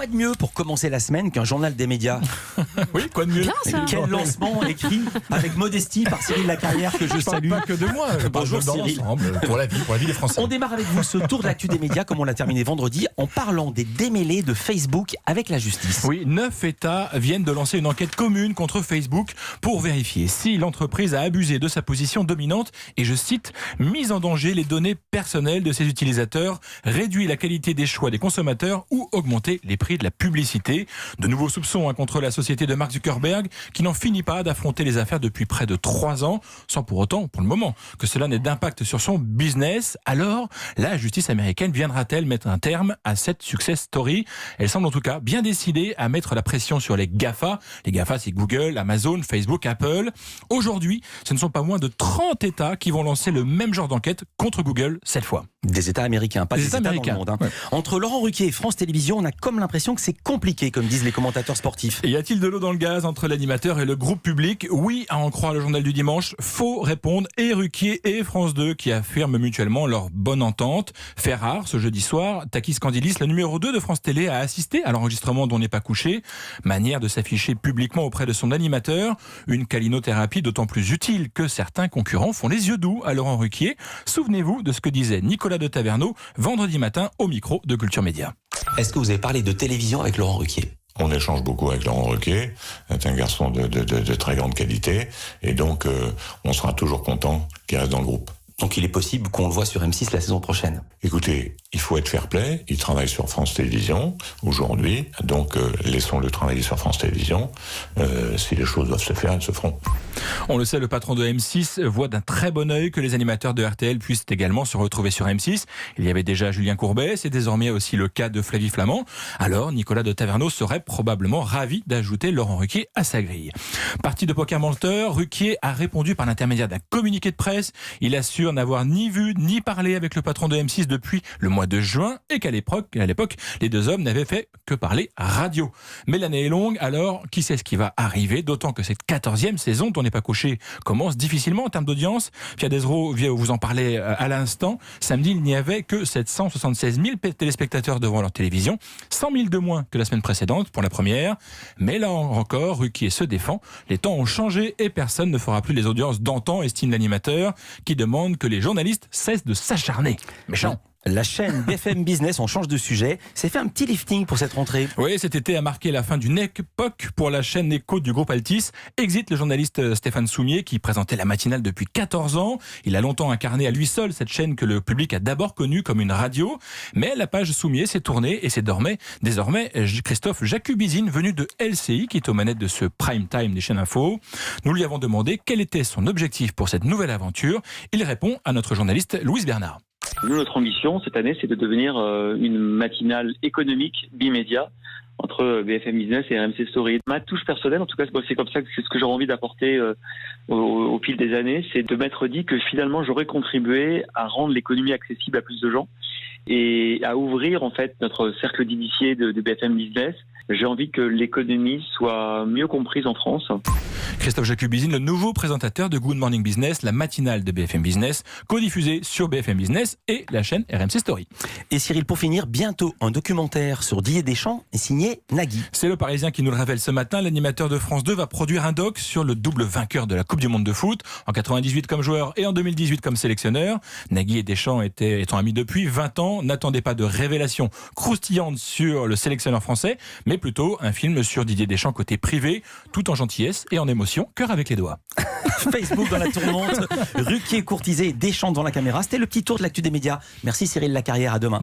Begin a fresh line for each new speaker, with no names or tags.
Quoi de mieux pour commencer la semaine qu'un journal des médias?
Oui, quoi de mieux?
Bien, ça.
Quel lancement écrit avec modestie par Cyril Lacarrière que je
Je parle
salue.
pas que de moi, je parle
Bonjour,
dans
Cyril.
l'ensemble, pour la vie des Français.
On démarre avec vous ce tour de l'actu des médias comme on l'a terminé vendredi en parlant des démêlés de Facebook avec la justice.
Oui, 9 États viennent de lancer une enquête commune contre Facebook pour vérifier si l'entreprise a abusé de sa position dominante et, je cite, mise en danger les données personnelles de ses utilisateurs, réduit la qualité des choix des consommateurs ou augmenté les prix de la publicité. De nouveaux soupçons contre la société de Mark Zuckerberg qui n'en finit pas d'affronter les affaires depuis près de 3 ans, sans pour autant, pour le moment, que cela n'ait d'impact sur son business. Alors, la justice américaine viendra-t-elle mettre un terme à cette success story? Elle semble en tout cas bien décidée à mettre la pression sur les GAFA. Les GAFA, c'est Google, Amazon, Facebook, Apple. Aujourd'hui, ce ne sont pas moins de 30 États qui vont lancer le même genre d'enquête contre Google cette fois.
Des États américains, pas des États
Américains.
dans le monde.
Ouais.
Entre Laurent Ruquier et France Télévisions, on a comme l'impression que c'est compliqué, comme disent les commentateurs sportifs.
Et y a-t-il de l'eau dans le gaz entre l'animateur et le groupe public? Oui, à en croire le journal du dimanche. Faux répondent et Ruquier et France 2 qui affirment mutuellement leur bonne entente. Fait rare, ce jeudi soir, Takis Candilis, le numéro 2 de France Télé, a assisté à l'enregistrement d'On n'est pas couché. Manière de s'afficher publiquement auprès de son animateur. Une calinothérapie d'autant plus utile que certains concurrents font les yeux doux à Laurent Ruquier. Souvenez-vous de ce que disait Nicolas de Taverneau vendredi matin au micro de Culture Média.
Est-ce que vous avez parlé de télévision avec Laurent Ruquier?
On échange beaucoup avec Laurent Ruquier, c'est un garçon de très grande qualité, et donc on sera toujours content qu'il reste dans le groupe.
Donc il est possible qu'on le voit sur M6 la saison prochaine.
Écoutez, il faut être fair-play, il travaille sur France Télévisions aujourd'hui, donc laissons-le travailler sur France Télévisions. Si les choses doivent se faire, elles se feront.
On le sait, le patron de M6 voit d'un très bon œil que les animateurs de RTL puissent également se retrouver sur M6. Il y avait déjà Julien Courbet, c'est désormais aussi le cas de Flavie Flamand. Alors, Nicolas de Taverneau serait probablement ravi d'ajouter Laurent Ruquier à sa grille. Parti de poker menteur, Ruquier a répondu par l'intermédiaire d'un communiqué de presse. Il assure n'avoir ni vu ni parlé avec le patron de M6 depuis le mois de juin et qu'à l'époque, les deux hommes n'avaient fait que parler radio. Mais l'année est longue, alors qui sait ce qui va arriver, d'autant que cette 14e saison dont On n'est pas couché commence difficilement en termes d'audience. Pierre Desreaux vous en parlait à l'instant. Samedi, il n'y avait que 776 000 téléspectateurs devant leur télévision, 100 000 de moins que la semaine précédente pour la première. Mais là encore, Ruquier se défend. Les temps ont changé et personne ne fera plus les audiences d'antan, estime l'animateur, qui demande que les journalistes cessent de s'acharner. Méchant.
La chaîne BFM Business, on change de sujet, s'est fait un petit lifting pour cette rentrée.
Oui, cet été a marqué la fin d'une époque pour la chaîne Écho du groupe Altis. Exit le journaliste Stéphane Soumier qui présentait la matinale depuis 14 ans. Il a longtemps incarné à lui seul cette chaîne que le public a d'abord connue comme une radio. Mais la page Soumier s'est tournée et c'est désormais Christophe Jacubizine, venu de LCI, qui est aux manettes de ce prime time des chaînes info. Nous lui avons demandé quel était son objectif pour cette nouvelle aventure. Il répond à notre journaliste Louise Bernard.
Nous, notre ambition cette année, c'est de devenir une matinale économique bimédia entre BFM Business et RMC Story. Ma touche personnelle, en tout cas, c'est comme ça que c'est ce que j'aurais envie d'apporter au fil des années, c'est de m'être dit que finalement j'aurais contribué à rendre l'économie accessible à plus de gens et à ouvrir en fait notre cercle d'initiés de BFM Business. J'ai envie que l'économie soit mieux comprise en France.
Christophe Jacubizine, le nouveau présentateur de Good Morning Business, la matinale de BFM Business, codiffusée sur BFM Business et la chaîne RMC Story.
Et Cyril, pour finir, bientôt un documentaire sur Didier Deschamps est signé Nagui.
C'est le Parisien qui nous le révèle ce matin. L'animateur de France 2 va produire un doc sur le double vainqueur de la Coupe du Monde de foot, en 98 comme joueur et en 2018 comme sélectionneur. Nagui et Deschamps étant amis depuis 20 ans. N'attendez pas de révélations croustillantes sur le sélectionneur français, mais plutôt un film sur Didier Deschamps côté privé, tout en gentillesse et en émotion, cœur avec les doigts.
Facebook dans la tourmente, Ruquier courtisé et Deschamps devant la caméra. C'était le petit tour de l'actu des médias. Merci Cyril Lacarrière, à demain.